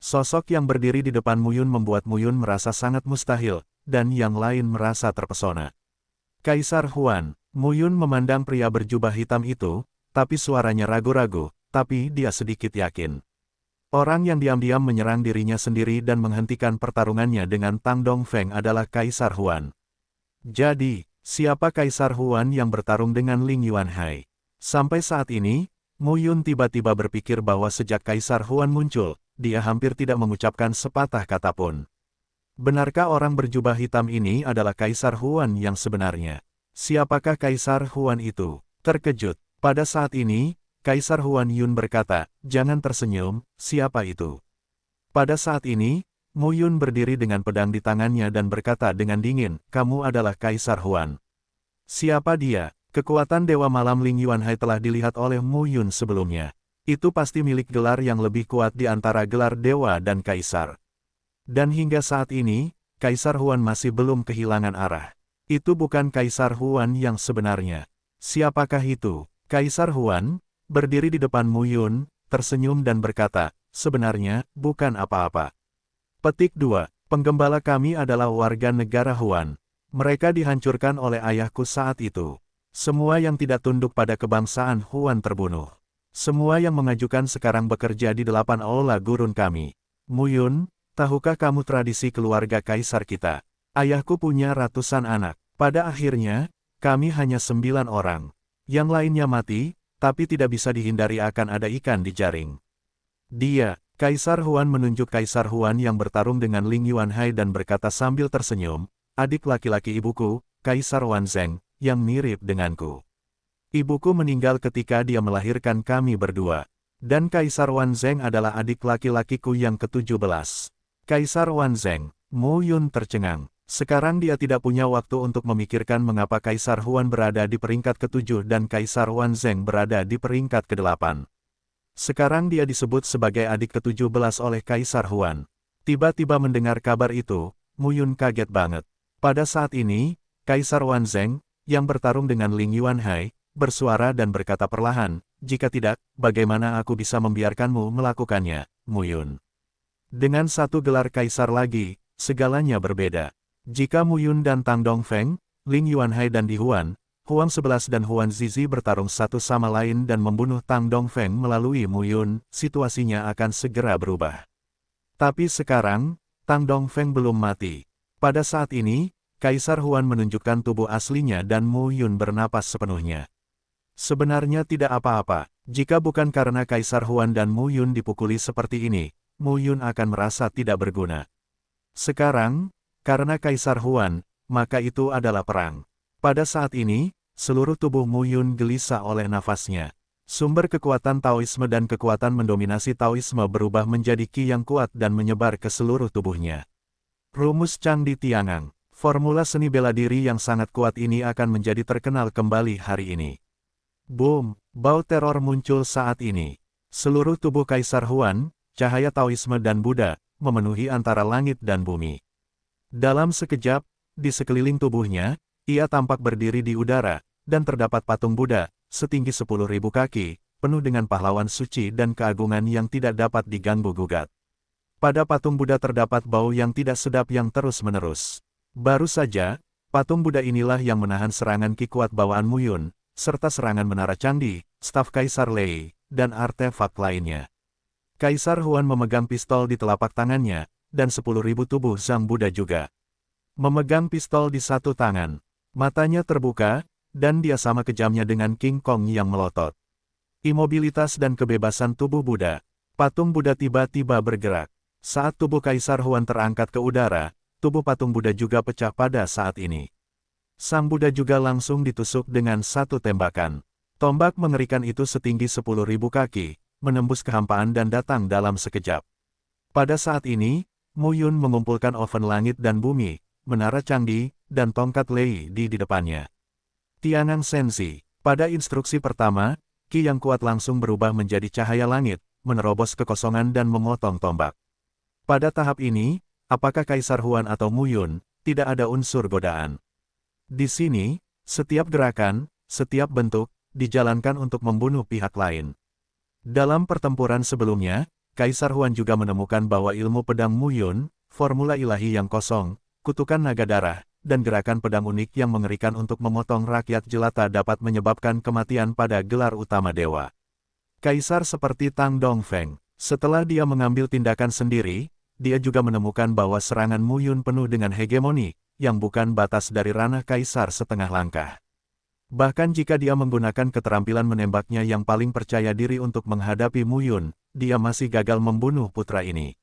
Sosok yang berdiri di depan Muyun membuat Muyun merasa sangat mustahil, dan yang lain merasa terpesona. Kaisar Huan. Muyun memandang pria berjubah hitam itu, tapi suaranya ragu-ragu, tapi dia sedikit yakin. Orang yang diam-diam menyerang dirinya sendiri dan menghentikan pertarungannya dengan Tang Dongfeng adalah Kaisar Huan. Jadi, siapa Kaisar Huan yang bertarung dengan Ling Yuanhai? Sampai saat ini, Muyun tiba-tiba berpikir bahwa sejak Kaisar Huan muncul, dia hampir tidak mengucapkan sepatah kata pun. Benarkah orang berjubah hitam ini adalah Kaisar Huan yang sebenarnya? Siapakah Kaisar Huan itu? Terkejut. Pada saat ini, Kaisar Huan Yun berkata, "Jangan tersenyum, siapa itu?" Pada saat ini, Muyun berdiri dengan pedang di tangannya dan berkata dengan dingin, "Kamu adalah Kaisar Huan." Siapa dia? Kekuatan Dewa Malam Ling Yuanhai telah dilihat oleh Muyun sebelumnya. Itu pasti milik gelar yang lebih kuat di antara gelar Dewa dan Kaisar. Dan hingga saat ini, Kaisar Huan masih belum kehilangan arah. Itu bukan Kaisar Huan yang sebenarnya. Siapakah itu? Kaisar Huan, berdiri di depan Muyun, tersenyum dan berkata, "Sebenarnya, bukan apa-apa." Petik 2. Penggembala kami adalah warga negara Huan. Mereka dihancurkan oleh ayahku saat itu. Semua yang tidak tunduk pada kebangsaan Huan terbunuh. Semua yang mengajukan sekarang bekerja di 8 aula gurun kami. Muyun, tahukah kamu tradisi keluarga kaisar kita? Ayahku punya ratusan anak. Pada akhirnya, kami hanya 9 orang. Yang lainnya mati, tapi tidak bisa dihindari akan ada ikan di jaring. Dia, Kaisar Huan menunjuk Kaisar Huan yang bertarung dengan Ling Yuanhai dan berkata sambil tersenyum, "Adik laki-laki ibuku, Kaisar Wanzheng, yang mirip denganku. Ibuku meninggal ketika dia melahirkan kami berdua. Dan Kaisar Wanzheng adalah adik laki-lakiku yang ke-17. Kaisar Wanzheng." Muyun tercengang. Sekarang dia tidak punya waktu untuk memikirkan mengapa Kaisar Huan berada di peringkat ke-7 dan Kaisar Wanzheng berada di peringkat ke-8. Sekarang dia disebut sebagai adik ke-17 oleh Kaisar Huan. Tiba-tiba mendengar kabar itu, Muyun kaget banget. Pada saat ini, Kaisar Wanzheng, yang bertarung dengan Ling Yuanhai, bersuara dan berkata perlahan, "Jika tidak, bagaimana aku bisa membiarkanmu melakukannya, Muyun?" Dengan satu gelar Kaisar lagi, segalanya berbeda. Jika Muyun dan Tang Dongfeng, Ling Yuanhai dan Di Huan, Huang 11 dan Huan Zizi bertarung satu sama lain dan membunuh Tang Dongfeng melalui Muyun, situasinya akan segera berubah. Tapi sekarang, Tang Dongfeng belum mati. Pada saat ini, Kaisar Huan menunjukkan tubuh aslinya dan Muyun bernapas sepenuhnya. Sebenarnya tidak apa-apa, jika bukan karena Kaisar Huan dan Muyun dipukuli seperti ini, Muyun akan merasa tidak berguna. Sekarang, karena Kaisar Huan, maka itu adalah perang. Pada saat ini, seluruh tubuh Muyun gelisah oleh nafasnya. Sumber kekuatan Taoisme dan kekuatan mendominasi Taoisme berubah menjadi Qi yang kuat dan menyebar ke seluruh tubuhnya. Rumus Cangdi Tiangang. Formula seni bela diri yang sangat kuat ini akan menjadi terkenal kembali hari ini. Boom! Bau teror muncul saat ini. Seluruh tubuh Kaisar Huan, cahaya Taoisme dan Buddha, memenuhi antara langit dan bumi. Dalam sekejap, di sekeliling tubuhnya, ia tampak berdiri di udara, dan terdapat patung Buddha, setinggi 10.000 kaki, penuh dengan pahlawan suci dan keagungan yang tidak dapat diganggu-gugat. Pada patung Buddha terdapat bau yang tidak sedap yang terus-menerus. Baru saja, patung Buddha inilah yang menahan serangan Qi kuat bawaan Muyun, serta serangan menara candi, staf Kaisar Lei, dan artefak lainnya. Kaisar Huan memegang pistol di telapak tangannya, dan 10.000 tubuh Zhang Buddha juga. Memegang pistol di satu tangan, matanya terbuka, dan dia sama kejamnya dengan King Kong yang melotot. Imobilitas dan kebebasan tubuh Buddha. Patung Buddha tiba-tiba bergerak. Saat tubuh Kaisar Huan terangkat ke udara, tubuh patung Buddha juga pecah pada saat ini. Sang Buddha juga langsung ditusuk dengan satu tembakan. Tombak mengerikan itu setinggi 10.000 kaki, menembus kehampaan dan datang dalam sekejap. Pada saat ini, Muyun mengumpulkan oven langit dan bumi, menara candi, dan tongkat Lei di depannya. Tianang Sensi. Pada instruksi pertama, Qi yang kuat langsung berubah menjadi cahaya langit, menerobos kekosongan dan memotong tombak. Pada tahap ini, apakah Kaisar Huan atau Muyun, tidak ada unsur godaan. Di sini, setiap gerakan, setiap bentuk, dijalankan untuk membunuh pihak lain. Dalam pertempuran sebelumnya, Kaisar Huan juga menemukan bahwa ilmu pedang Muyun, formula ilahi yang kosong, kutukan naga darah, dan gerakan pedang unik yang mengerikan untuk memotong rakyat jelata dapat menyebabkan kematian pada gelar utama dewa. Kaisar seperti Tang Dongfeng, setelah dia mengambil tindakan sendiri, dia juga menemukan bahwa serangan Muyun penuh dengan hegemoni, yang bukan batas dari ranah kaisar setengah langkah. Bahkan jika dia menggunakan keterampilan menembaknya yang paling percaya diri untuk menghadapi Muyun, dia masih gagal membunuh putra ini.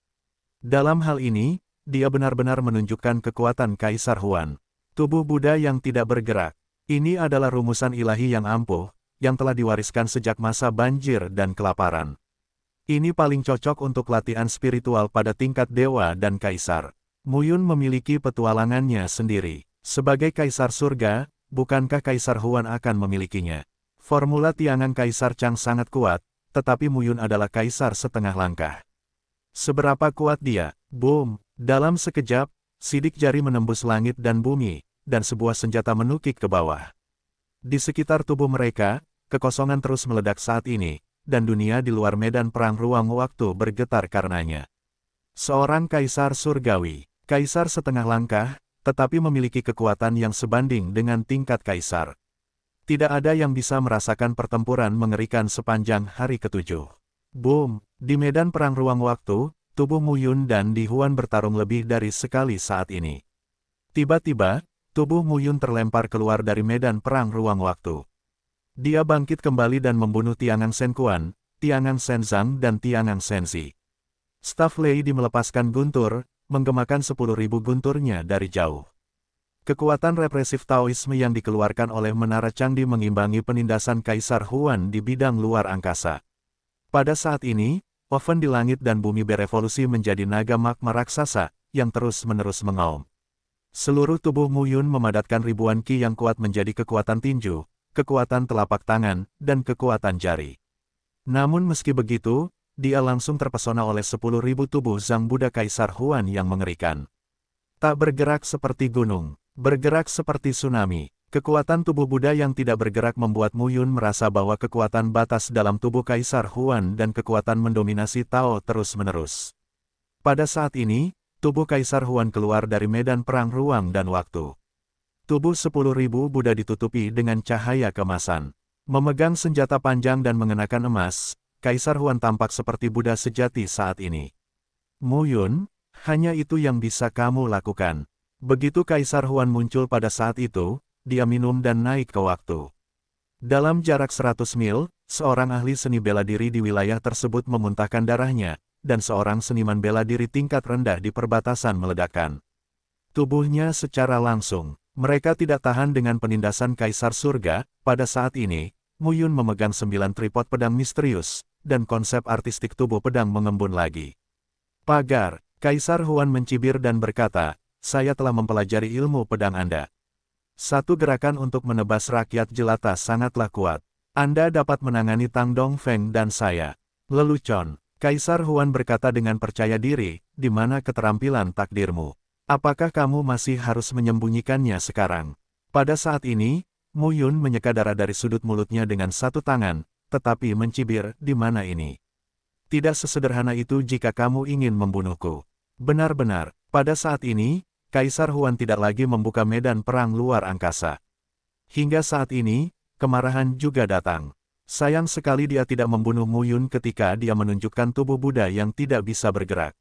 Dalam hal ini, dia benar-benar menunjukkan kekuatan Kaisar Huan. Tubuh Buddha yang tidak bergerak. Ini adalah rumusan ilahi yang ampuh, yang telah diwariskan sejak masa banjir dan kelaparan. Ini paling cocok untuk latihan spiritual pada tingkat dewa dan kaisar. Muyun memiliki petualangannya sendiri. Sebagai Kaisar Surga, bukankah Kaisar Huan akan memilikinya? Formula tiangan Kaisar Chang sangat kuat, tetapi Muyun adalah kaisar setengah langkah. Seberapa kuat dia? Boom! Dalam sekejap, sidik jari menembus langit dan bumi, dan sebuah senjata menukik ke bawah. Di sekitar tubuh mereka, kekosongan terus meledak saat ini, dan dunia di luar medan perang ruang waktu bergetar karenanya. Seorang kaisar surgawi, kaisar setengah langkah, tetapi memiliki kekuatan yang sebanding dengan tingkat kaisar. Tidak ada yang bisa merasakan pertempuran mengerikan sepanjang hari ketujuh. Boom! Di medan perang ruang waktu, tubuh Muyun dan Di Huan bertarung lebih dari sekali saat ini. Tiba-tiba, tubuh Muyun terlempar keluar dari medan perang ruang waktu. Dia bangkit kembali dan membunuh Tiangang Senkuan, Tiangang Senzang dan Tiangang Senzi. Staf Lei melepaskan guntur, menggemakan 10.000 gunturnya dari jauh. Kekuatan represif Taoisme yang dikeluarkan oleh Menara Candi mengimbangi penindasan Kaisar Huan di bidang luar angkasa. Pada saat ini, oven di langit dan bumi berevolusi menjadi naga magma raksasa, yang terus-menerus mengaum. Seluruh tubuh Muyun memadatkan ribuan ki yang kuat menjadi kekuatan tinju, kekuatan telapak tangan, dan kekuatan jari. Namun meski begitu, dia langsung terpesona oleh 10.000 tubuh Zhang Buddha Kaisar Huan yang mengerikan. Tak bergerak seperti gunung, bergerak seperti tsunami. Kekuatan tubuh Buddha yang tidak bergerak membuat Muyun merasa bahwa kekuatan batas dalam tubuh Kaisar Huan dan kekuatan mendominasi Tao terus-menerus. Pada saat ini, tubuh Kaisar Huan keluar dari medan perang ruang dan waktu. Tubuh 10.000 Buddha ditutupi dengan cahaya kemasan. Memegang senjata panjang dan mengenakan emas, Kaisar Huan tampak seperti Buddha sejati saat ini. Muyun, hanya itu yang bisa kamu lakukan. Begitu Kaisar Huan muncul pada saat itu, dia minum dan naik ke waktu. Dalam jarak 100 mil, seorang ahli seni bela diri di wilayah tersebut memuntahkan darahnya, dan seorang seniman bela diri tingkat rendah di perbatasan meledakkan tubuhnya secara langsung. Mereka tidak tahan dengan penindasan Kaisar Surga. Pada saat ini, Muyun memegang 9 tripod pedang misterius, dan konsep artistik tubuh pedang mengembun lagi. Pagar, Kaisar Huan mencibir dan berkata, saya telah mempelajari ilmu pedang Anda. Satu gerakan untuk menebas rakyat jelata sangatlah kuat. Anda dapat menangani Tang Dongfeng dan saya. Lelucon, Kaisar Huan berkata dengan percaya diri, di mana keterampilan takdirmu? Apakah kamu masih harus menyembunyikannya sekarang? Pada saat ini, Muyun menyeka darah dari sudut mulutnya dengan satu tangan, tetapi mencibir, di mana ini? Tidak sesederhana itu jika kamu ingin membunuhku. Benar-benar, pada saat ini, Kaisar Huan tidak lagi membuka medan perang luar angkasa. Hingga saat ini, kemarahan juga datang. Sayang sekali dia tidak membunuh Muyun ketika dia menunjukkan tubuh Buddha yang tidak bisa bergerak.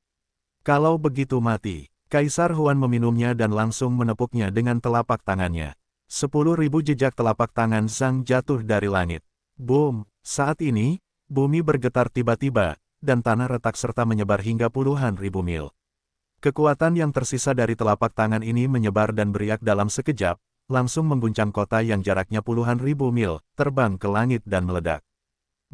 Kalau begitu mati, Kaisar Huan meminumnya dan langsung menepuknya dengan telapak tangannya. 10.000 jejak telapak tangan Zhang jatuh dari langit. Boom! Saat ini, bumi bergetar tiba-tiba, dan tanah retak serta menyebar hingga puluhan ribu mil. Kekuatan yang tersisa dari telapak tangan ini menyebar dan beriak dalam sekejap, langsung mengguncang kota yang jaraknya puluhan ribu mil, terbang ke langit dan meledak.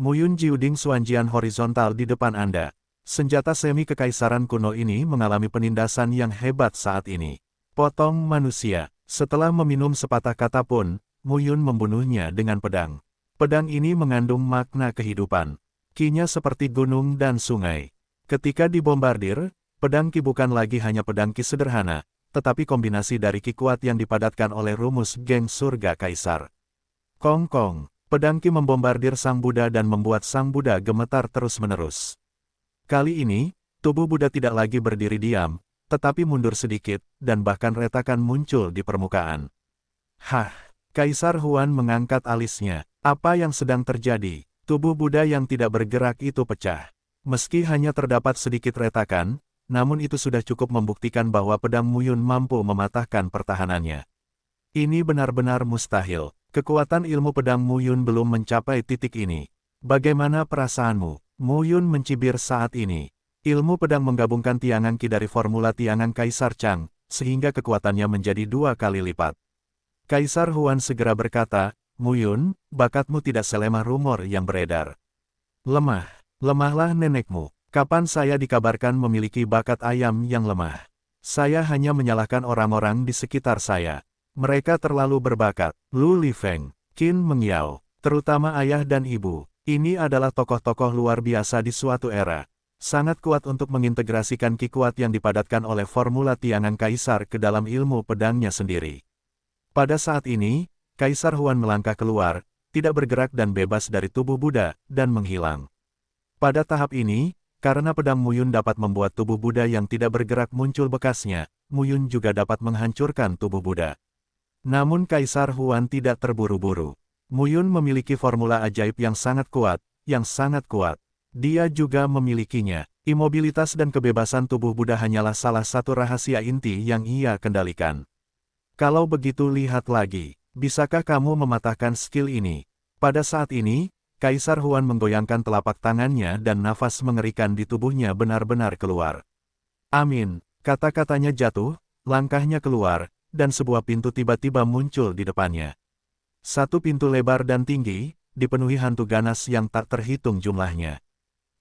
Muyun Jiuding Xuanjian horizontal di depan Anda. Senjata semi kekaisaran kuno ini mengalami penindasan yang hebat saat ini. Potong manusia. Setelah meminum sepatah kata pun, Muyun membunuhnya dengan pedang. Pedang ini mengandung makna kehidupan. Ki-nya seperti gunung dan sungai. Ketika dibombardir, pedang Ki bukan lagi hanya pedang Ki sederhana, tetapi kombinasi dari Ki kuat yang dipadatkan oleh rumus geng surga kaisar. Kong-kong, pedang Ki membombardir Sang Buddha dan membuat Sang Buddha gemetar terus-menerus. Kali ini, tubuh Buddha tidak lagi berdiri diam, tetapi mundur sedikit, dan bahkan retakan muncul di permukaan. Hah! Kaisar Huan mengangkat alisnya. Apa yang sedang terjadi? Tubuh Buddha yang tidak bergerak itu pecah. Meski hanya terdapat sedikit retakan, namun itu sudah cukup membuktikan bahwa pedang Muyun mampu mematahkan pertahanannya. Ini benar-benar mustahil. Kekuatan ilmu pedang Muyun belum mencapai titik ini. Bagaimana perasaanmu? Muyun mencibir saat ini. Ilmu pedang menggabungkan tiangan Qi dari formula tiangan Kaisar Chang, sehingga kekuatannya menjadi 2 kali lipat. Kaisar Huan segera berkata, Muyun, bakatmu tidak selemah rumor yang beredar. Lemah. Lemahlah nenekmu. Kapan saya dikabarkan memiliki bakat ayam yang lemah? Saya hanya menyalahkan orang-orang di sekitar saya. Mereka terlalu berbakat. Lu Lifeng, Qin Mengyao, terutama ayah dan ibu. Ini adalah tokoh-tokoh luar biasa di suatu era. Sangat kuat untuk mengintegrasikan Qi kuat yang dipadatkan oleh formula tiangan Kaisar ke dalam ilmu pedangnya sendiri. Pada saat ini, Kaisar Huan melangkah keluar, tidak bergerak dan bebas dari tubuh Buddha, dan menghilang. Pada tahap ini, karena pedang Muyun dapat membuat tubuh Buddha yang tidak bergerak muncul bekasnya, Muyun juga dapat menghancurkan tubuh Buddha. Namun Kaisar Huan tidak terburu-buru. Muyun memiliki formula ajaib yang sangat kuat, Dia juga memilikinya. Imobilitas dan kebebasan tubuh Buddha hanyalah salah satu rahasia inti yang ia kendalikan. Kalau begitu lihat lagi, bisakah kamu mematahkan skill ini? Pada saat ini, Kaisar Huan menggoyangkan telapak tangannya dan nafas mengerikan di tubuhnya benar-benar keluar. Amin, kata-katanya jatuh, langkahnya keluar, dan sebuah pintu tiba-tiba muncul di depannya. Satu pintu lebar dan tinggi, dipenuhi hantu ganas yang tak terhitung jumlahnya.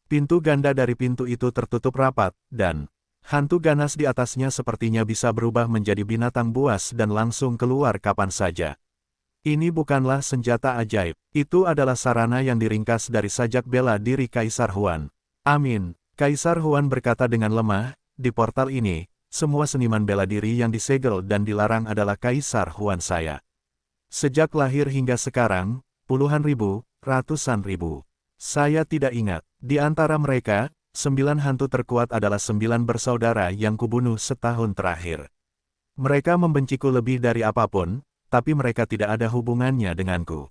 Pintu ganda dari pintu itu tertutup rapat, dan hantu ganas di atasnya sepertinya bisa berubah menjadi binatang buas dan langsung keluar kapan saja. Ini bukanlah senjata ajaib, itu adalah sarana yang diringkas dari sajak bela diri Kaisar Huan. Amin, Kaisar Huan berkata dengan lemah, di portal ini, semua seniman bela diri yang disegel dan dilarang adalah Kaisar Huan saya. Sejak lahir hingga sekarang, puluhan ribu, ratusan ribu. Saya tidak ingat, di antara mereka, 9 hantu terkuat adalah 9 bersaudara yang kubunuh setahun terakhir. Mereka membenciku lebih dari apapun, tapi mereka tidak ada hubungannya denganku.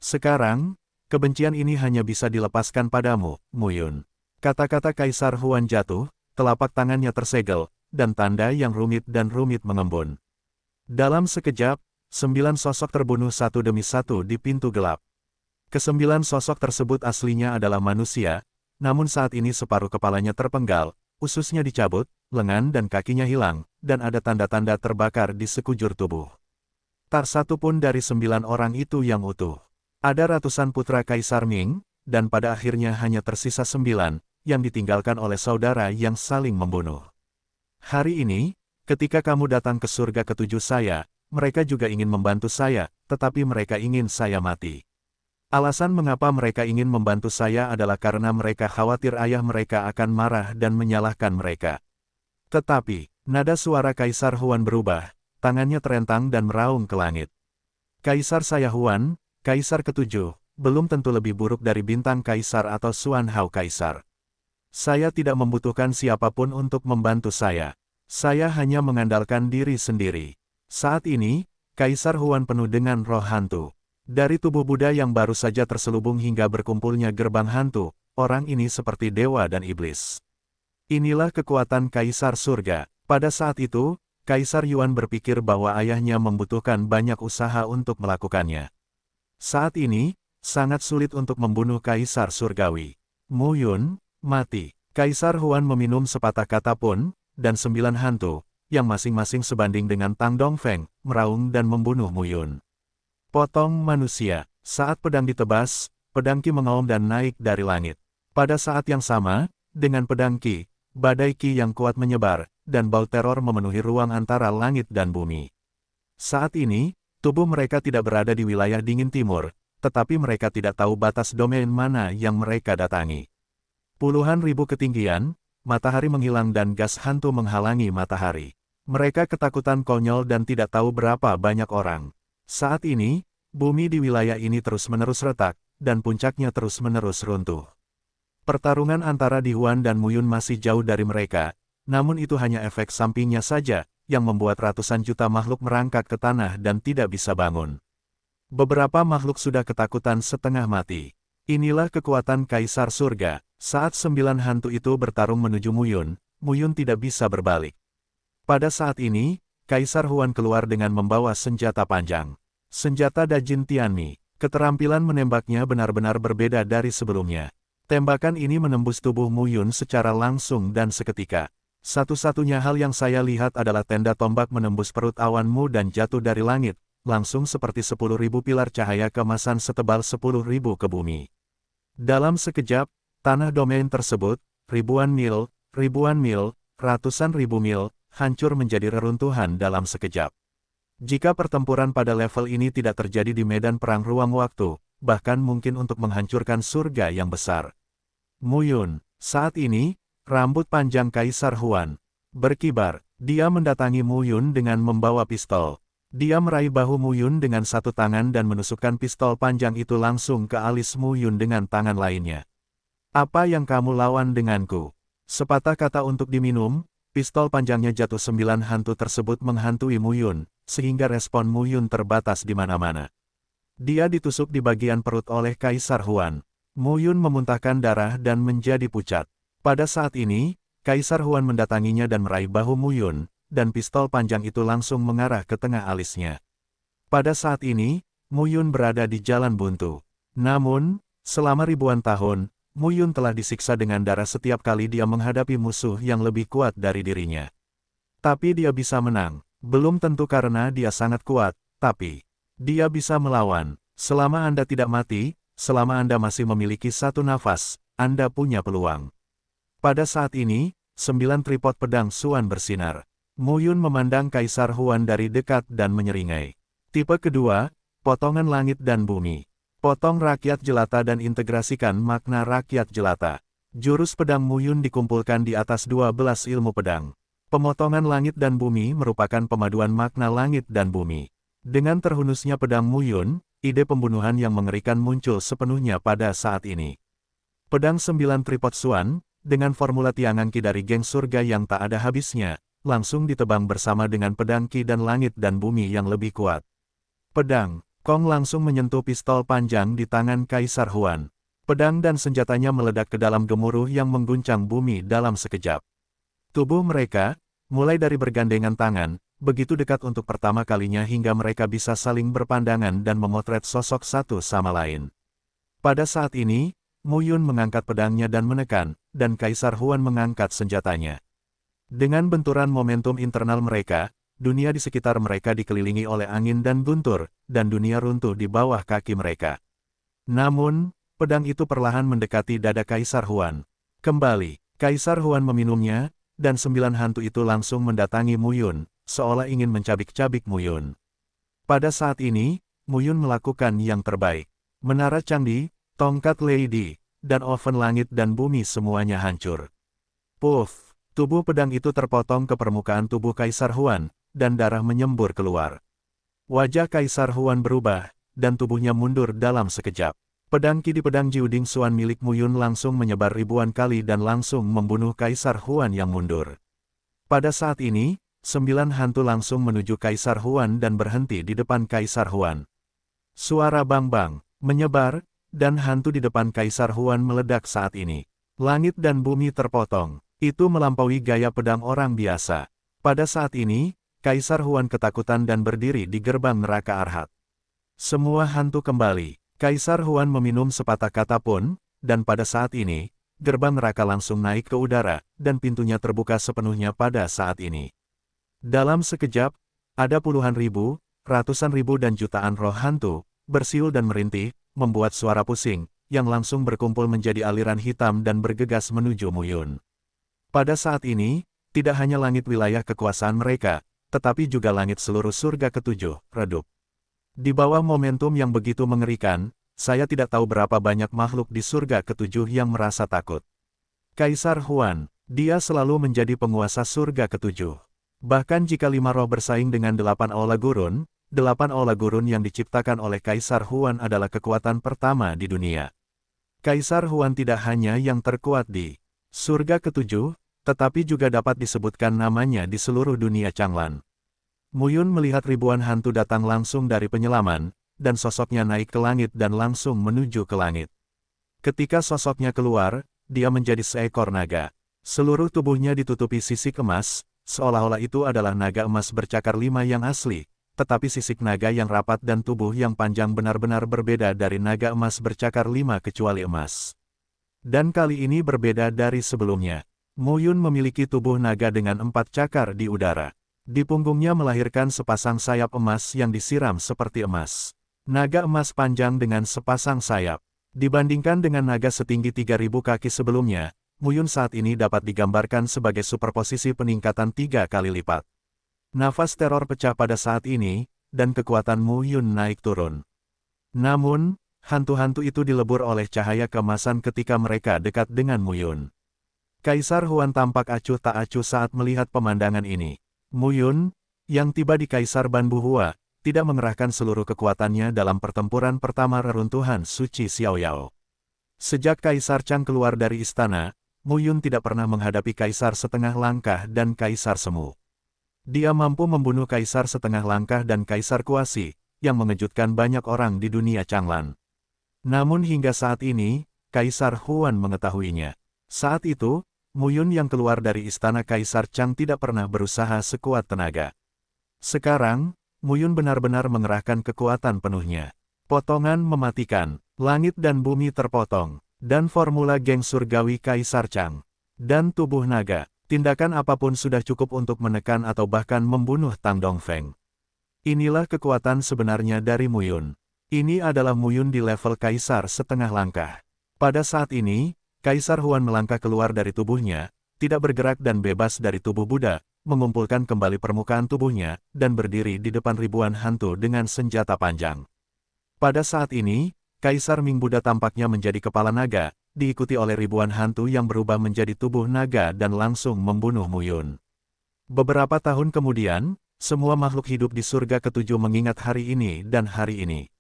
Sekarang, kebencian ini hanya bisa dilepaskan padamu, Muyun. Kata-kata Kaisar Huan jatuh, telapak tangannya tersegel, dan tanda yang rumit mengembun. Dalam sekejap, 9 sosok terbunuh satu demi satu di pintu gelap. Ke-9 sosok tersebut aslinya adalah manusia, namun saat ini separuh kepalanya terpenggal, ususnya dicabut, lengan dan kakinya hilang, dan ada tanda-tanda terbakar di sekujur tubuh. Tak satu pun dari 9 orang itu yang utuh. Ada ratusan putra Kaisar Ming, dan pada akhirnya hanya tersisa 9, yang ditinggalkan oleh saudara yang saling membunuh. Hari ini, ketika kamu datang ke surga ketujuh saya, mereka juga ingin membantu saya, tetapi mereka ingin saya mati. Alasan mengapa mereka ingin membantu saya adalah karena mereka khawatir ayah mereka akan marah dan menyalahkan mereka. Tetapi, nada suara Kaisar Huan berubah, tangannya terentang dan meraung ke langit. Kaisar saya Huan, Kaisar ketujuh, belum tentu lebih buruk dari bintang Kaisar atau Xuan Hao Kaisar. Saya tidak membutuhkan siapapun untuk membantu saya. Saya hanya mengandalkan diri sendiri. Saat ini, Kaisar Huan penuh dengan roh hantu. Dari tubuh Buddha yang baru saja terselubung hingga berkumpulnya gerbang hantu, orang ini seperti dewa dan iblis. Inilah kekuatan Kaisar Surga. Pada saat itu, Kaisar Yuan berpikir bahwa ayahnya membutuhkan banyak usaha untuk melakukannya. Saat ini, sangat sulit untuk membunuh Kaisar Surgawi. Muyun, mati. Kaisar Huan meminum sepatah kata pun, dan 9 hantu, yang masing-masing sebanding dengan Tang Dongfeng, meraung dan membunuh Muyun. Potong manusia. Saat pedang ditebas, pedang Qi mengaum dan naik dari langit. Pada saat yang sama, dengan pedang Qi, badai Qi yang kuat menyebar, dan bau teror memenuhi ruang antara langit dan bumi. Saat ini, tubuh mereka tidak berada di wilayah dingin timur, tetapi mereka tidak tahu batas domain mana yang mereka datangi. Puluhan ribu ketinggian, matahari menghilang dan gas hantu menghalangi matahari. Mereka ketakutan konyol dan tidak tahu berapa banyak orang. Saat ini, bumi di wilayah ini terus-menerus retak, dan puncaknya terus-menerus runtuh. Pertarungan antara Di Huan dan Mu Yun masih jauh dari mereka, namun itu hanya efek sampingnya saja, yang membuat ratusan juta makhluk merangkak ke tanah dan tidak bisa bangun. Beberapa makhluk sudah ketakutan setengah mati. Inilah kekuatan Kaisar Surga. Saat 9 hantu itu bertarung menuju Mu Yun tidak bisa berbalik. Pada saat ini, Kaisar Huan keluar dengan membawa senjata panjang. Senjata Dajin Tianmi. Keterampilan menembaknya benar-benar berbeda dari sebelumnya. Tembakan ini menembus tubuh Mu Yun secara langsung dan seketika. Satu-satunya hal yang saya lihat adalah tenda tombak menembus perut awanmu dan jatuh dari langit, langsung seperti 10.000 pilar cahaya keemasan setebal 10.000 ke bumi. Dalam sekejap, tanah domain tersebut, ribuan mil, ratusan ribu mil, hancur menjadi reruntuhan dalam sekejap. Jika pertempuran pada level ini tidak terjadi di medan perang ruang waktu, bahkan mungkin untuk menghancurkan surga yang besar. Mu Yun, saat ini, rambut panjang Kaisar Huan berkibar. Dia mendatangi Mu Yun dengan membawa pistol. Dia meraih bahu Mu Yun dengan satu tangan dan menusukkan pistol panjang itu langsung ke alis Mu Yun dengan tangan lainnya. Apa yang kamu lawan denganku? Sepatah kata untuk diminum, pistol panjangnya jatuh 9 hantu tersebut menghantui Mu Yun, sehingga respon Mu Yun terbatas di mana-mana. Dia ditusuk di bagian perut oleh Kaisar Huan. Mu Yun memuntahkan darah dan menjadi pucat. Pada saat ini, Kaisar Huan mendatanginya dan meraih bahu Mu Yun, dan pistol panjang itu langsung mengarah ke tengah alisnya. Pada saat ini, Mu Yun berada di jalan buntu. Namun, selama ribuan tahun, Mu Yun telah disiksa dengan darah setiap kali dia menghadapi musuh yang lebih kuat dari dirinya. Tapi dia bisa menang. Belum tentu karena dia sangat kuat, tapi dia bisa melawan. Selama Anda tidak mati, selama Anda masih memiliki satu nafas, Anda punya peluang. Pada saat ini, 9 tripod pedang Xuan bersinar. Mu Yun memandang Kaisar Huan dari dekat dan menyeringai. Tipe kedua, potongan langit dan bumi. Potong rakyat jelata dan integrasikan makna rakyat jelata. Jurus pedang Mu Yun dikumpulkan di atas 12 ilmu pedang. Pemotongan langit dan bumi merupakan pemaduan makna langit dan bumi. Dengan terhunusnya pedang Mu Yun, ide pembunuhan yang mengerikan muncul sepenuhnya pada saat ini. Pedang 9 tripod Xuan, dengan formula tiangan Qi dari geng surga yang tak ada habisnya, langsung ditebang bersama dengan pedang Qi dan langit dan bumi yang lebih kuat. Pedang Kong langsung menyentuh pistol panjang di tangan Kaisar Huan. Pedang dan senjatanya meledak ke dalam gemuruh yang mengguncang bumi dalam sekejap. Tubuh mereka, mulai dari bergandengan tangan, begitu dekat untuk pertama kalinya hingga mereka bisa saling berpandangan dan memotret sosok satu sama lain. Pada saat ini, Mu Yun mengangkat pedangnya dan menekan, dan Kaisar Huan mengangkat senjatanya. Dengan benturan momentum internal mereka, dunia di sekitar mereka dikelilingi oleh angin dan guntur, dan dunia runtuh di bawah kaki mereka. Namun, pedang itu perlahan mendekati dada Kaisar Huan. Kembali, Kaisar Huan meminumnya, dan 9 hantu itu langsung mendatangi Mu Yun, seolah ingin mencabik-cabik Mu Yun. Pada saat ini, Mu Yun melakukan yang terbaik. Menara candi, tongkat Lady, dan oven langit dan bumi semuanya hancur. Puff, tubuh pedang itu terpotong ke permukaan tubuh Kaisar Huan, dan darah menyembur keluar. Wajah Kaisar Huan berubah, dan tubuhnya mundur dalam sekejap. Pedang Qi di pedang Jiuding Xuan milik Mu Yun langsung menyebar ribuan kali dan langsung membunuh Kaisar Huan yang mundur. Pada saat ini, 9 hantu langsung menuju Kaisar Huan dan berhenti di depan Kaisar Huan. Suara bang-bang menyebar, dan hantu di depan Kaisar Huan meledak saat ini. Langit dan bumi terpotong. Itu melampaui gaya pedang orang biasa. Pada saat ini, Kaisar Huan ketakutan dan berdiri di gerbang neraka Arhat. Semua hantu kembali. Kaisar Huan meminum sepatah kata pun, dan pada saat ini, gerbang neraka langsung naik ke udara, dan pintunya terbuka sepenuhnya pada saat ini. Dalam sekejap, ada puluhan ribu, ratusan ribu dan jutaan roh hantu, bersiul dan merintih, membuat suara pusing, yang langsung berkumpul menjadi aliran hitam dan bergegas menuju Mu Yun. Pada saat ini, tidak hanya langit wilayah kekuasaan mereka, tetapi juga langit seluruh surga ketujuh, redup. Di bawah momentum yang begitu mengerikan, saya tidak tahu berapa banyak makhluk di surga ketujuh yang merasa takut. Kaisar Huan, dia selalu menjadi penguasa surga ketujuh. Bahkan jika 5 roh bersaing dengan 8 aula gurun, 8 aula gurun yang diciptakan oleh Kaisar Huan adalah kekuatan pertama di dunia. Kaisar Huan tidak hanya yang terkuat di surga ketujuh, tetapi juga dapat disebutkan namanya di seluruh dunia Changlan. Mu Yun melihat ribuan hantu datang langsung dari penyelaman, dan sosoknya naik ke langit dan langsung menuju ke langit. Ketika sosoknya keluar, dia menjadi seekor naga. Seluruh tubuhnya ditutupi sisik emas, seolah-olah itu adalah naga emas bercakar 5 yang asli, tetapi sisik naga yang rapat dan tubuh yang panjang benar-benar berbeda dari naga emas bercakar 5 kecuali emas. Dan kali ini berbeda dari sebelumnya. Mu Yun memiliki tubuh naga dengan 4 cakar di udara. Di punggungnya melahirkan sepasang sayap emas yang disiram seperti emas. Naga emas panjang dengan sepasang sayap. Dibandingkan dengan naga setinggi 3.000 kaki sebelumnya, Mu Yun saat ini dapat digambarkan sebagai superposisi peningkatan 3 kali lipat. Nafas teror pecah pada saat ini, dan kekuatan Mu Yun naik turun. Namun, hantu-hantu itu dilebur oleh cahaya keemasan ketika mereka dekat dengan Mu Yun. Kaisar Huan tampak acuh tak acuh saat melihat pemandangan ini. Mu Yun, yang tiba di Kaisar Banbuhua, tidak mengerahkan seluruh kekuatannya dalam pertempuran pertama reruntuhan suci Xiaoyao. Sejak Kaisar Chang keluar dari istana, Mu Yun tidak pernah menghadapi Kaisar Setengah Langkah dan Kaisar Semu. Dia mampu membunuh Kaisar Setengah Langkah dan Kaisar Kuasi, yang mengejutkan banyak orang di dunia Changlan. Namun hingga saat ini, Kaisar Huan mengetahuinya. Saat itu, Mu Yun yang keluar dari istana Kaisar Chang tidak pernah berusaha sekuat tenaga. Sekarang, Mu Yun benar-benar mengerahkan kekuatan penuhnya. Potongan mematikan, langit dan bumi terpotong, dan formula geng surgawi Kaisar Chang. Dan tubuh naga, tindakan apapun sudah cukup untuk menekan atau bahkan membunuh Tang Dongfeng. Inilah kekuatan sebenarnya dari Mu Yun. Ini adalah Mu Yun di level Kaisar Setengah Langkah. Pada saat ini, Kaisar Huan melangkah keluar dari tubuhnya, tidak bergerak dan bebas dari tubuh Buddha, mengumpulkan kembali permukaan tubuhnya, dan berdiri di depan ribuan hantu dengan senjata panjang. Pada saat ini, Kaisar Ming Buddha tampaknya menjadi kepala naga, diikuti oleh ribuan hantu yang berubah menjadi tubuh naga dan langsung membunuh Mu Yun. Beberapa tahun kemudian, semua makhluk hidup di surga ketujuh mengingat hari ini dan hari ini.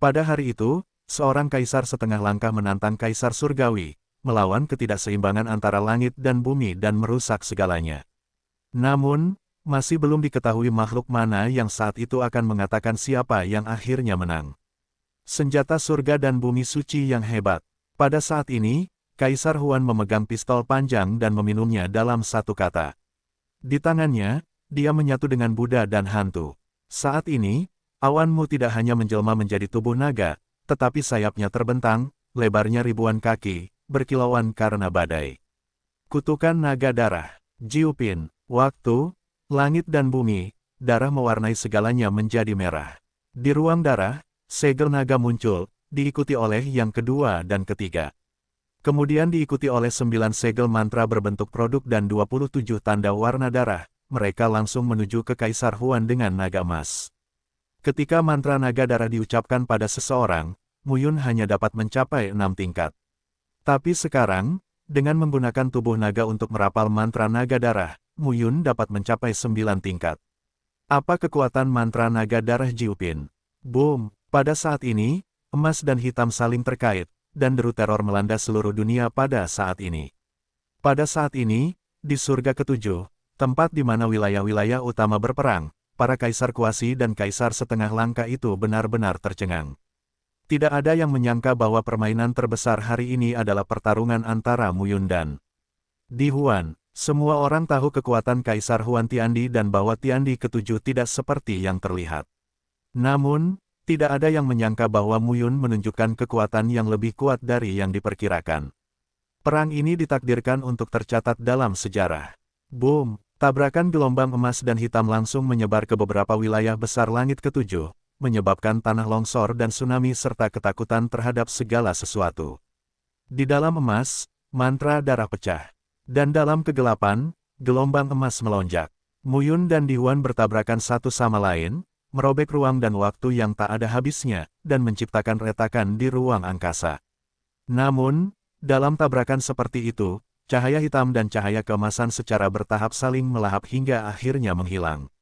Pada hari itu, seorang Kaisar Setengah Langkah menantang Kaisar Surgawi, melawan ketidakseimbangan antara langit dan bumi dan merusak segalanya. Namun, masih belum diketahui makhluk mana yang saat itu akan mengatakan siapa yang akhirnya menang. Senjata surga dan bumi suci yang hebat. Pada saat ini, Kaisar Huan memegang pistol panjang dan meminumnya dalam satu kata. Di tangannya, dia menyatu dengan Buddha dan hantu. Saat ini, awanmu tidak hanya menjelma menjadi tubuh naga, tetapi sayapnya terbentang, lebarnya ribuan kaki, berkilauan karena badai. Kutukan naga darah, Jiupin, waktu, langit dan bumi, darah mewarnai segalanya menjadi merah. Di ruang darah, segel naga muncul, diikuti oleh yang kedua dan ketiga. Kemudian diikuti oleh 9 segel mantra berbentuk produk dan 27 tanda warna darah, mereka langsung menuju ke Kaisar Huan dengan naga emas. Ketika mantra naga darah diucapkan pada seseorang, Mu Yun hanya dapat mencapai 6 tingkat. Tapi sekarang, dengan menggunakan tubuh naga untuk merapal mantra naga darah, Mu Yun dapat mencapai 9 tingkat. Apa kekuatan mantra naga darah Jiupin? Boom! Pada saat ini, emas dan hitam saling terkait, dan deru teror melanda seluruh dunia pada saat ini. Pada saat ini, di surga ketujuh, tempat di mana wilayah-wilayah utama berperang, para Kaisar Kuasi dan Kaisar Setengah Langkah itu benar-benar tercengang. Tidak ada yang menyangka bahwa permainan terbesar hari ini adalah pertarungan antara Mu Yun dan Di Huan. Semua orang tahu kekuatan Kaisar Huan Tiandi dan bahwa Tiandi ketujuh tidak seperti yang terlihat. Namun, tidak ada yang menyangka bahwa Mu Yun menunjukkan kekuatan yang lebih kuat dari yang diperkirakan. Perang ini ditakdirkan untuk tercatat dalam sejarah. Boom! Tabrakan gelombang emas dan hitam langsung menyebar ke beberapa wilayah besar langit ketujuh, menyebabkan tanah longsor dan tsunami serta ketakutan terhadap segala sesuatu. Di dalam emas, mantra darah pecah. Dan dalam kegelapan, gelombang emas melonjak. Mu Yun dan Di Huan bertabrakan satu sama lain, merobek ruang dan waktu yang tak ada habisnya, dan menciptakan retakan di ruang angkasa. Namun, dalam tabrakan seperti itu, cahaya hitam dan cahaya keemasan secara bertahap saling melahap hingga akhirnya menghilang.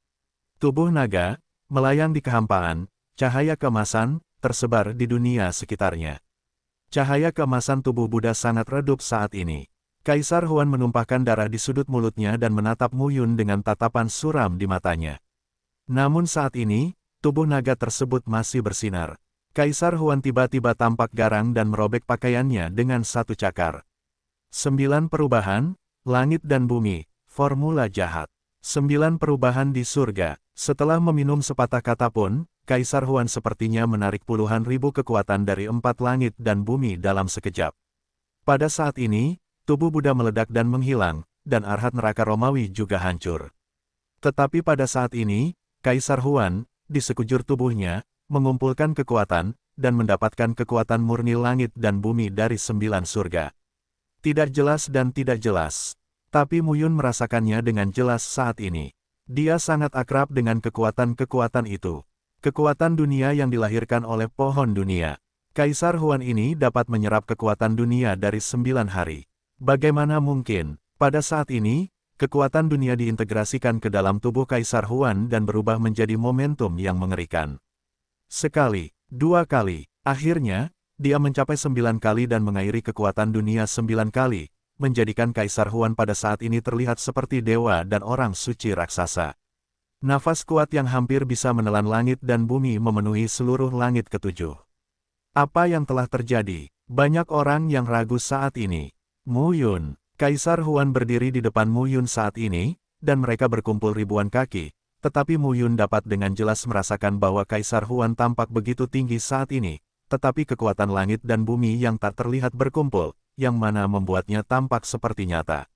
Tubuh naga, melayang di kehampaan, cahaya keemasan, tersebar di dunia sekitarnya. Cahaya keemasan tubuh Buddha sangat redup saat ini. Kaisar Huan menumpahkan darah di sudut mulutnya dan menatap Mu Yun dengan tatapan suram di matanya. Namun saat ini, tubuh naga tersebut masih bersinar. Kaisar Huan tiba-tiba tampak garang dan merobek pakaiannya dengan satu cakar. 9 perubahan, langit dan bumi, formula jahat. 9 perubahan di surga. Setelah meminum sepatah kata pun, Kaisar Huan sepertinya menarik puluhan ribu kekuatan dari 4 langit dan bumi dalam sekejap. Pada saat ini, tubuh Buddha meledak dan menghilang, dan arhat neraka Romawi juga hancur. Tetapi pada saat ini, Kaisar Huan, di sekujur tubuhnya, mengumpulkan kekuatan, dan mendapatkan kekuatan murni langit dan bumi dari 9 surga. Tidak jelas dan tidak jelas. Tapi Mu Yun merasakannya dengan jelas saat ini. Dia sangat akrab dengan kekuatan-kekuatan itu. Kekuatan dunia yang dilahirkan oleh pohon dunia. Kaisar Huan ini dapat menyerap kekuatan dunia dari 9 hari. Bagaimana mungkin, pada saat ini, kekuatan dunia diintegrasikan ke dalam tubuh Kaisar Huan dan berubah menjadi momentum yang mengerikan. Sekali, 2 kali, akhirnya, dia mencapai 9 kali dan mengairi kekuatan dunia 9 kali, menjadikan Kaisar Huan pada saat ini terlihat seperti dewa dan orang suci raksasa. Nafas kuat yang hampir bisa menelan langit dan bumi memenuhi seluruh langit ketujuh. Apa yang telah terjadi? Banyak orang yang ragu saat ini. Mu Yun, Kaisar Huan berdiri di depan Mu Yun saat ini, dan mereka berkumpul ribuan kaki, tetapi Mu Yun dapat dengan jelas merasakan bahwa Kaisar Huan tampak begitu tinggi saat ini, tetapi kekuatan langit dan bumi yang tak terlihat berkumpul, yang mana membuatnya tampak seperti nyata.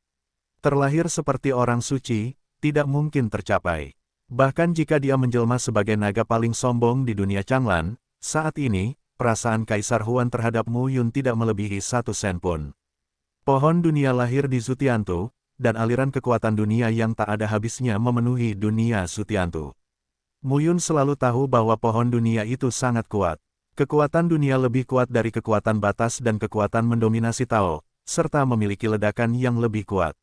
Terlahir seperti orang suci, tidak mungkin tercapai. Bahkan jika dia menjelma sebagai naga paling sombong di dunia Changlan, saat ini, perasaan Kaisar Huan terhadap Mu Yun tidak melebihi 1 sen pun. Pohon dunia lahir di Zutiantu, dan aliran kekuatan dunia yang tak ada habisnya memenuhi dunia Zutiantu. Mu Yun selalu tahu bahwa pohon dunia itu sangat kuat. Kekuatan dunia lebih kuat dari kekuatan batas dan kekuatan mendominasi Tao, serta memiliki ledakan yang lebih kuat.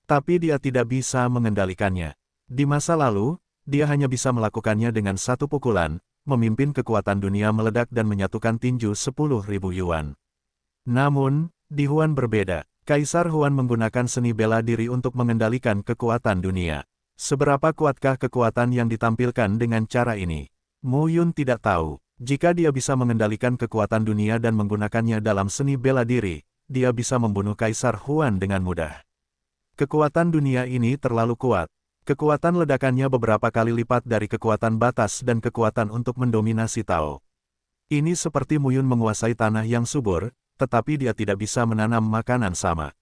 Tapi dia tidak bisa mengendalikannya. Di masa lalu, dia hanya bisa melakukannya dengan 1 pukulan, memimpin kekuatan dunia meledak dan menyatukan tinju 10.000 yuan. Namun, di Huan berbeda. Kaisar Huan menggunakan seni bela diri untuk mengendalikan kekuatan dunia. Seberapa kuatkah kekuatan yang ditampilkan dengan cara ini? Mu Yun tidak tahu. Jika dia bisa mengendalikan kekuatan dunia dan menggunakannya dalam seni bela diri, dia bisa membunuh Kaisar Huan dengan mudah. Kekuatan dunia ini terlalu kuat. Kekuatan ledakannya beberapa kali lipat dari kekuatan batas dan kekuatan untuk mendominasi Tao. Ini seperti Mu Yun menguasai tanah yang subur, tetapi dia tidak bisa menanam makanan sama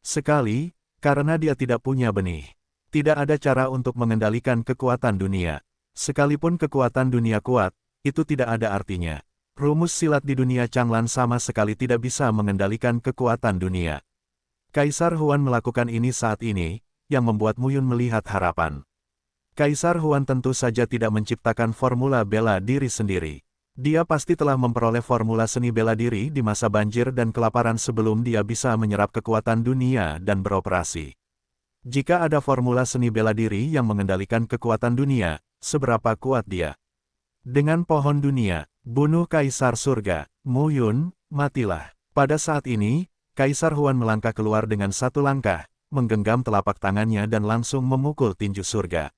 sekali, karena dia tidak punya benih. Tidak ada cara untuk mengendalikan kekuatan dunia. Sekalipun kekuatan dunia kuat, itu tidak ada artinya. Rumus silat di dunia Changlan sama sekali tidak bisa mengendalikan kekuatan dunia. Kaisar Huan melakukan ini saat ini, yang membuat Mu Yun melihat harapan. Kaisar Huan tentu saja tidak menciptakan formula bela diri sendiri. Dia pasti telah memperoleh formula seni bela diri di masa banjir dan kelaparan sebelum dia bisa menyerap kekuatan dunia dan beroperasi. Jika ada formula seni bela diri yang mengendalikan kekuatan dunia, seberapa kuat dia? Dengan pohon dunia, bunuh Kaisar Surga, Mu Yun, matilah. Pada saat ini, Kaisar Huan melangkah keluar dengan 1 langkah, menggenggam telapak tangannya dan langsung memukul tinju surga.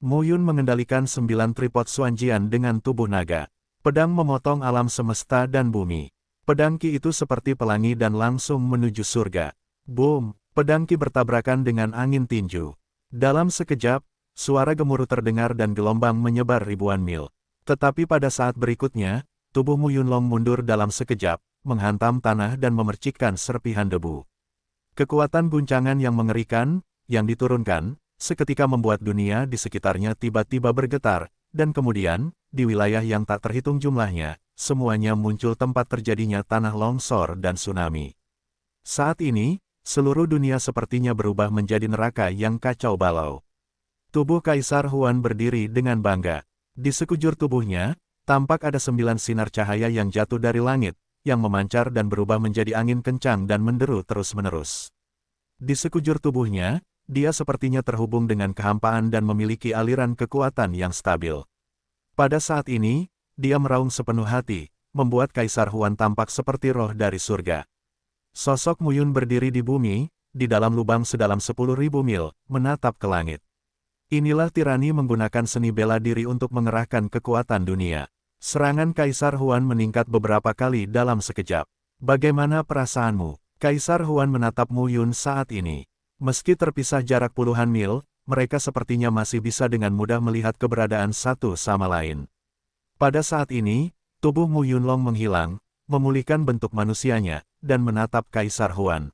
Mu Yun mengendalikan 9 tripod Xuanjian dengan tubuh naga. Pedang memotong alam semesta dan bumi. Pedang Qi itu seperti pelangi dan langsung menuju surga. Boom! Pedang Qi bertabrakan dengan angin tinju. Dalam sekejap, suara gemuruh terdengar dan gelombang menyebar ribuan mil. Tetapi pada saat berikutnya, tubuh Mu Yunlong mundur dalam sekejap, menghantam tanah dan memercikkan serpihan debu. Kekuatan guncangan yang mengerikan, yang diturunkan, seketika membuat dunia di sekitarnya tiba-tiba bergetar, dan kemudian, di wilayah yang tak terhitung jumlahnya, semuanya muncul tempat terjadinya tanah longsor dan tsunami. Saat ini, seluruh dunia sepertinya berubah menjadi neraka yang kacau balau. Tubuh Kaisar Huan berdiri dengan bangga. Di sekujur tubuhnya, tampak ada 9 sinar cahaya yang jatuh dari langit, yang memancar dan berubah menjadi angin kencang dan menderu terus-menerus. Di sekujur tubuhnya, dia sepertinya terhubung dengan kehampaan dan memiliki aliran kekuatan yang stabil. Pada saat ini, dia meraung sepenuh hati, membuat Kaisar Huan tampak seperti roh dari surga. Sosok Muyun berdiri di bumi, di dalam lubang sedalam 10.000 mil, menatap ke langit. Inilah tirani menggunakan seni bela diri untuk mengerahkan kekuatan dunia. Serangan Kaisar Huan meningkat beberapa kali dalam sekejap. Bagaimana perasaanmu? Kaisar Huan menatap Muyun saat ini. Meski terpisah jarak puluhan mil, mereka sepertinya masih bisa dengan mudah melihat keberadaan satu sama lain. Pada saat ini, tubuh Mu Yunlong menghilang, memulihkan bentuk manusianya, dan menatap Kaisar Huan.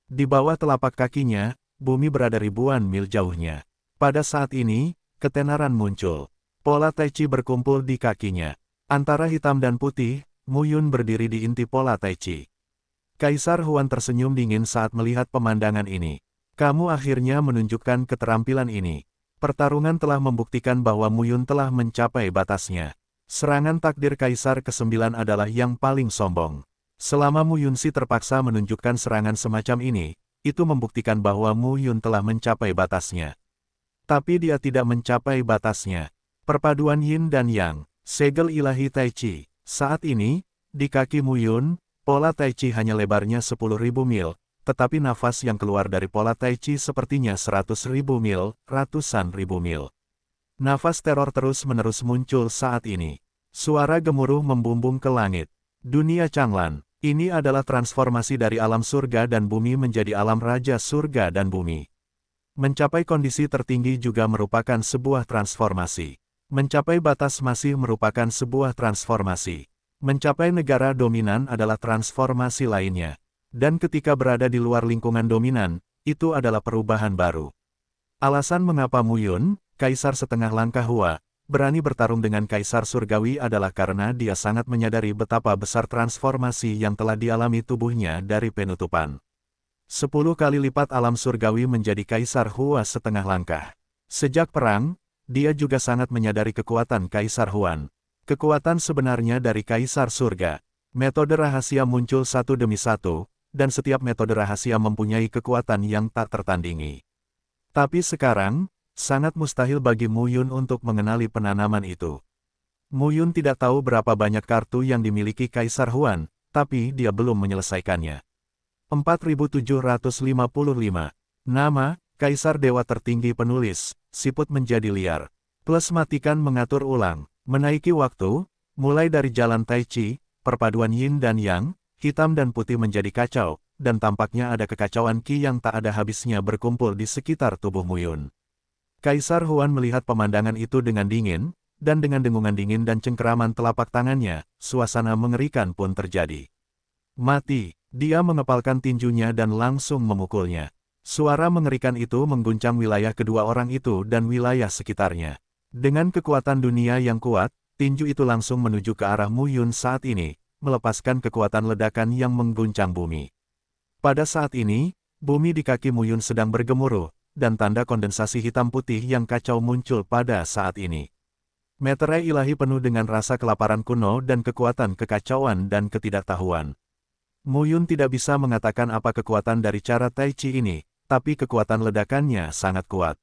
Di bawah telapak kakinya, bumi berada ribuan mil jauhnya. Pada saat ini, ketenaran muncul. Pola Tai Chi berkumpul di kakinya. Antara hitam dan putih, Mu Yun berdiri di inti pola Tai Chi. Kaisar Huan tersenyum dingin saat melihat pemandangan ini. Kamu akhirnya menunjukkan keterampilan ini. Pertarungan telah membuktikan bahwa Mu Yun telah mencapai batasnya. Serangan takdir Kaisar ke-9 adalah yang paling sombong. Selama Mu Yunsi terpaksa menunjukkan serangan semacam ini, itu membuktikan bahwa Mu Yun telah mencapai batasnya. Tapi dia tidak mencapai batasnya. Perpaduan Yin dan Yang, segel ilahi Tai Chi. Saat ini, di kaki Mu Yun, pola Tai Chi hanya lebarnya 10.000 mil, tetapi nafas yang keluar dari pola Tai Chi sepertinya 100.000 mil, ratusan ribu mil. Nafas teror terus-menerus muncul saat ini. Suara gemuruh membumbung ke langit. Dunia Changlan, ini adalah transformasi dari alam surga dan bumi menjadi alam raja surga dan bumi. Mencapai kondisi tertinggi juga merupakan sebuah transformasi. Mencapai batas masih merupakan sebuah transformasi. Mencapai negara dominan adalah transformasi lainnya. Dan ketika berada di luar lingkungan dominan, itu adalah perubahan baru. Alasan mengapa Mu Yun, Kaisar setengah langkah Hua, berani bertarung dengan Kaisar Surgawi adalah karena dia sangat menyadari betapa besar transformasi yang telah dialami tubuhnya dari penutupan. 10 kali lipat alam surgawi menjadi Kaisar Hua setengah langkah. Sejak perang, dia juga sangat menyadari kekuatan Kaisar Huan. Kekuatan sebenarnya dari Kaisar Surga. Metode rahasia muncul satu demi satu, dan setiap metode rahasia mempunyai kekuatan yang tak tertandingi. Tapi sekarang, sangat mustahil bagi Mu Yun untuk mengenali penanaman itu. Mu Yun tidak tahu berapa banyak kartu yang dimiliki Kaisar Huan, tapi dia belum menyelesaikannya. 4755. Nama, Kaisar Dewa Tertinggi Penulis, siput menjadi liar. Plus matikan mengatur ulang, menaiki waktu, mulai dari jalan Tai Chi, perpaduan Yin dan Yang, hitam dan putih menjadi kacau, dan tampaknya ada kekacauan Qi yang tak ada habisnya berkumpul di sekitar tubuh Mu Yun. Kaisar Huan melihat pemandangan itu dengan dingin, dan dengan dengungan dingin dan cengkeraman telapak tangannya, suasana mengerikan pun terjadi. Mati. Dia mengepalkan tinjunya dan langsung memukulnya. Suara mengerikan itu mengguncang wilayah kedua orang itu dan wilayah sekitarnya. Dengan kekuatan dunia yang kuat, tinju itu langsung menuju ke arah Mu Yun saat ini, melepaskan kekuatan ledakan yang mengguncang bumi. Pada saat ini, bumi di kaki Mu Yun sedang bergemuruh, dan tanda kondensasi hitam putih yang kacau muncul pada saat ini. Meterai ilahi penuh dengan rasa kelaparan kuno dan kekuatan kekacauan dan ketidaktahuan. Mu Yun tidak bisa mengatakan apa kekuatan dari cara Tai Chi ini, tapi kekuatan ledakannya sangat kuat.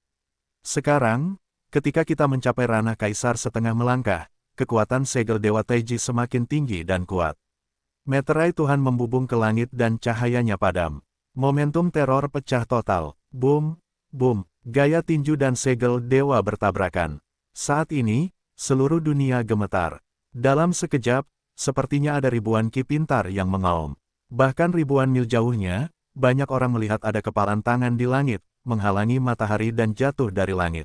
Sekarang, ketika kita mencapai ranah Kaisar setengah melangkah, kekuatan segel Dewa Tai Chi semakin tinggi dan kuat. Meterai Tuhan membubung ke langit dan cahayanya padam. Momentum teror pecah total. Boom, boom, gaya tinju dan segel dewa bertabrakan. Saat ini, seluruh dunia gemetar. Dalam sekejap, sepertinya ada ribuan Qi pintar yang mengaum. Bahkan ribuan mil jauhnya, banyak orang melihat ada kepalan tangan di langit, menghalangi matahari dan jatuh dari langit.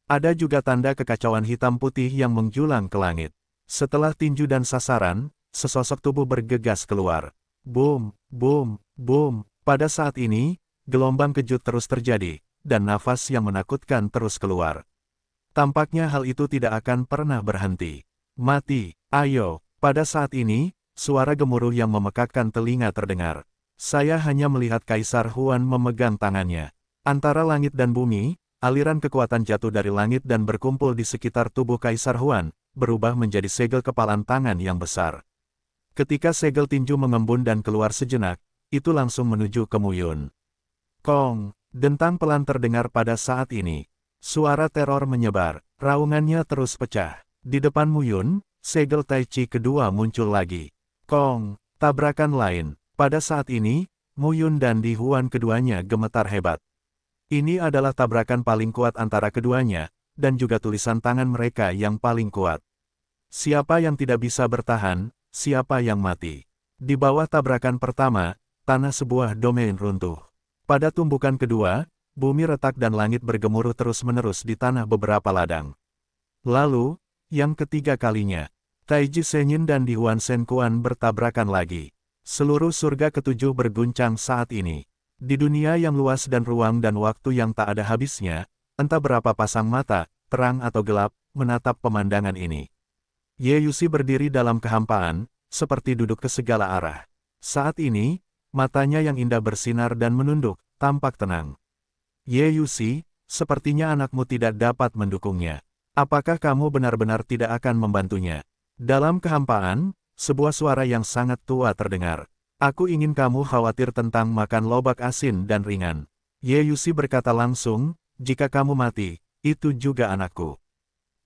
Ada juga tanda kekacauan hitam putih yang menjulang ke langit. Setelah tinju dan sasaran, sesosok tubuh bergegas keluar. Boom, boom, boom. Pada saat ini, gelombang kejut terus terjadi, dan nafas yang menakutkan terus keluar. Tampaknya hal itu tidak akan pernah berhenti. Mati, ayo. Pada saat ini, suara gemuruh yang memekakkan telinga terdengar. Saya hanya melihat Kaisar Huan memegang tangannya. Antara langit dan bumi, aliran kekuatan jatuh dari langit dan berkumpul di sekitar tubuh Kaisar Huan, berubah menjadi segel kepalan tangan yang besar. Ketika segel tinju mengembun dan keluar sejenak, itu langsung menuju ke Mu Yun. Kong, dentang pelan terdengar pada saat ini. Suara teror menyebar, raungannya terus pecah. Di depan Mu Yun, segel Tai Chi kedua muncul lagi. Kong, tabrakan lain. Pada saat ini, Mu Yun dan Di Huan keduanya gemetar hebat. Ini adalah tabrakan paling kuat antara keduanya, dan juga tulisan tangan mereka yang paling kuat. Siapa yang tidak bisa bertahan, siapa yang mati. Di bawah tabrakan pertama, tanah sebuah domain runtuh. Pada tumbukan kedua, bumi retak dan langit bergemuruh terus-menerus di tanah beberapa ladang. Lalu, yang ketiga kalinya, Taiji Senyin dan Di Huan Shen Quan bertabrakan lagi. Seluruh surga ketujuh berguncang saat ini. Di dunia yang luas dan ruang dan waktu yang tak ada habisnya, entah berapa pasang mata, terang atau gelap, menatap pemandangan ini. Ye Yuxi berdiri dalam kehampaan, seperti duduk ke segala arah. Saat ini, matanya yang indah bersinar dan menunduk, tampak tenang. Ye Yuxi, sepertinya anakmu tidak dapat mendukungnya. Apakah kamu benar-benar tidak akan membantunya? Dalam kehampaan, sebuah suara yang sangat tua terdengar. Aku ingin kamu khawatir tentang makan lobak asin dan ringan. Ye Yuxi berkata langsung, jika kamu mati, itu juga anakku.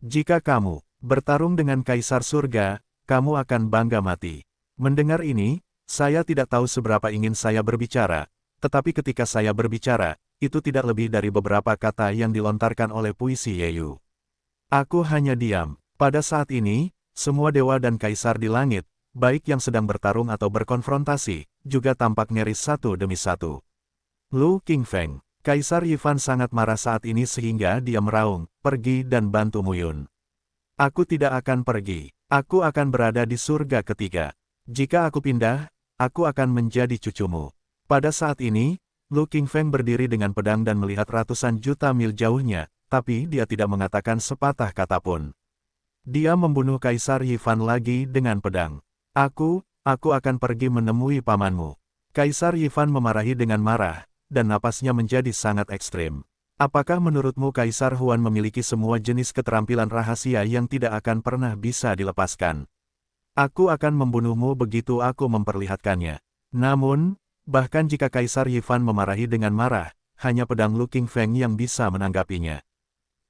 Jika kamu bertarung dengan Kaisar Surga, kamu akan bangga mati. Mendengar ini, saya tidak tahu seberapa ingin saya berbicara, tetapi ketika saya berbicara, itu tidak lebih dari beberapa kata yang dilontarkan oleh puisi Yeyu. Aku hanya diam. Pada saat ini, semua dewa dan kaisar di langit, baik yang sedang bertarung atau berkonfrontasi, juga tampak nyaris satu demi satu. Lu Qingfeng, Kaisar Yifan sangat marah saat ini sehingga dia meraung, pergi dan bantu Mu Yun. Aku tidak akan pergi. Aku akan berada di surga ketiga. Jika aku pindah, aku akan menjadi cucumu. Pada saat ini, Lu Qingfeng berdiri dengan pedang dan melihat ratusan juta mil jauhnya, tapi dia tidak mengatakan sepatah kata pun. Dia membunuh Kaisar Yifan lagi dengan pedang. Aku akan pergi menemui pamanmu. Kaisar Yifan memarahi dengan marah, dan napasnya menjadi sangat ekstrim. Apakah menurutmu Kaisar Huan memiliki semua jenis keterampilan rahasia yang tidak akan pernah bisa dilepaskan? Aku akan membunuhmu begitu aku memperlihatkannya. Namun, bahkan jika Kaisar Yifan memarahi dengan marah, hanya pedang Lu Qingfeng yang bisa menanggapinya.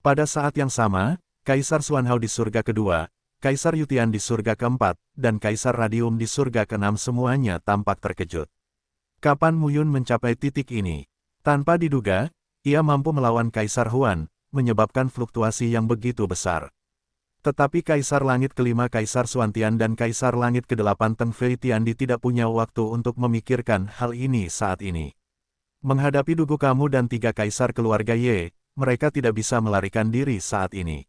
Pada saat yang sama, Kaisar Xuanhao di surga kedua, Kaisar Yutian di surga keempat, dan Kaisar Radium di surga keenam semuanya tampak terkejut. Kapan Mu Yun mencapai titik ini? Tanpa diduga, ia mampu melawan Kaisar Huan, menyebabkan fluktuasi yang begitu besar. Tetapi Kaisar Langit kelima Kaisar Xuantian dan Kaisar Langit kedelapan Teng Fei Tiandi tidak punya waktu untuk memikirkan hal ini saat ini. Menghadapi dugu kamu dan tiga Kaisar keluarga Ye, mereka tidak bisa melarikan diri saat ini.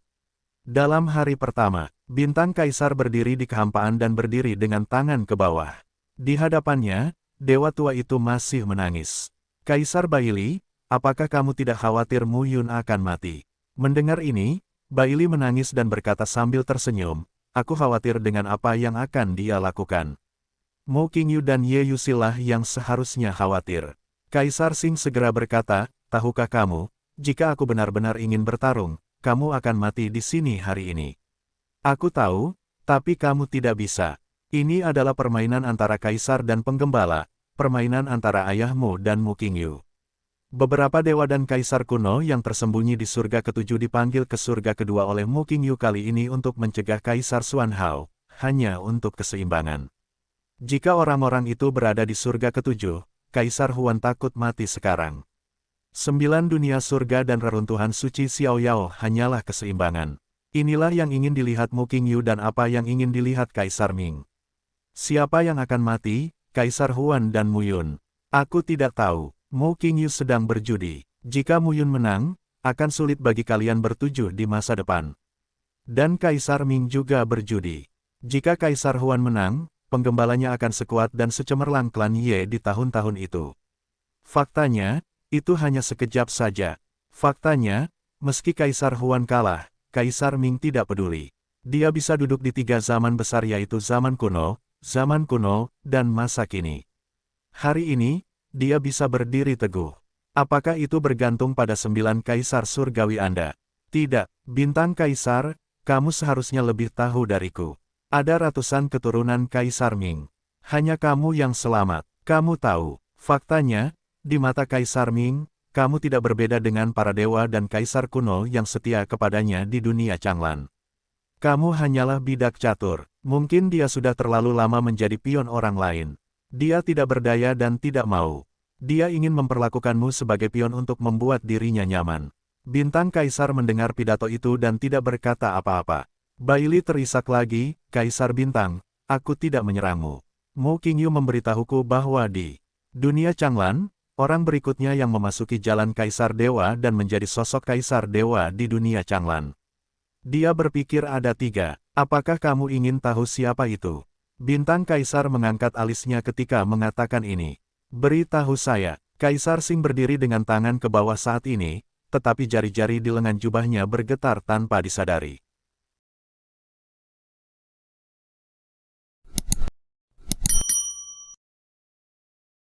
Dalam hari pertama, bintang Kaisar berdiri di kehampaan dan berdiri dengan tangan ke bawah. Di hadapannya, dewa tua itu masih menangis. Kaisar Baili, apakah kamu tidak khawatir Mu Yun akan mati? Mendengar ini, Baili menangis dan berkata sambil tersenyum, aku khawatir dengan apa yang akan dia lakukan. Mo Qingyu dan Ye Yuxi lah yang seharusnya khawatir. Kaisar Xing segera berkata, tahukah kamu, jika aku benar-benar ingin bertarung, kamu akan mati di sini hari ini. Aku tahu, tapi kamu tidak bisa. Ini adalah permainan antara Kaisar dan Penggembala, permainan antara ayahmu dan Mu Qingyu. Beberapa dewa dan kaisar kuno yang tersembunyi di surga ketujuh dipanggil ke surga kedua oleh Mu Qingyu kali ini untuk mencegah Kaisar Xuanhao, hanya untuk keseimbangan. Jika orang-orang itu berada di surga ketujuh, Kaisar Huan takut mati sekarang. 9 dunia surga dan reruntuhan suci Xiaoyao hanyalah keseimbangan. Inilah yang ingin dilihat Mu Qingyu dan apa yang ingin dilihat Kaisar Ming. Siapa yang akan mati, Kaisar Huan dan Mu Yun? Aku tidak tahu. Mu Qingyu sedang berjudi. Jika Mu Yun menang, akan sulit bagi kalian bertujuh di masa depan. Dan Kaisar Ming juga berjudi. Jika Kaisar Huan menang, penggembalanya akan sekuat dan secemerlang klan Ye di tahun-tahun itu. Faktanya, itu hanya sekejap saja. Faktanya, meski Kaisar Huan kalah, Kaisar Ming tidak peduli. Dia bisa duduk di 3 zaman besar yaitu zaman kuno, dan masa kini. Hari ini, dia bisa berdiri teguh. Apakah itu bergantung pada 9 kaisar surgawi Anda? Tidak, bintang kaisar, kamu seharusnya lebih tahu dariku. Ada ratusan keturunan Kaisar Ming. Hanya kamu yang selamat. Kamu tahu, faktanya, di mata Kaisar Ming, kamu tidak berbeda dengan para dewa dan kaisar kuno yang setia kepadanya di dunia Changlan. Kamu hanyalah bidak catur. Mungkin dia sudah terlalu lama menjadi pion orang lain. Dia tidak berdaya dan tidak mau. Dia ingin memperlakukanmu sebagai pion untuk membuat dirinya nyaman. Bintang Kaisar mendengar pidato itu dan tidak berkata apa-apa. Bailey terisak lagi, Kaisar Bintang, aku tidak menyerangmu. Mu Qingyu memberitahuku bahwa di dunia Changlan, orang berikutnya yang memasuki jalan Kaisar Dewa dan menjadi sosok Kaisar Dewa di dunia Changlan. Dia berpikir ada 3. Apakah kamu ingin tahu siapa itu? Bintang Kaisar mengangkat alisnya ketika mengatakan ini. Beritahu saya. Kaisar Sing berdiri dengan tangan ke bawah saat ini, tetapi jari-jari di lengan jubahnya bergetar tanpa disadari.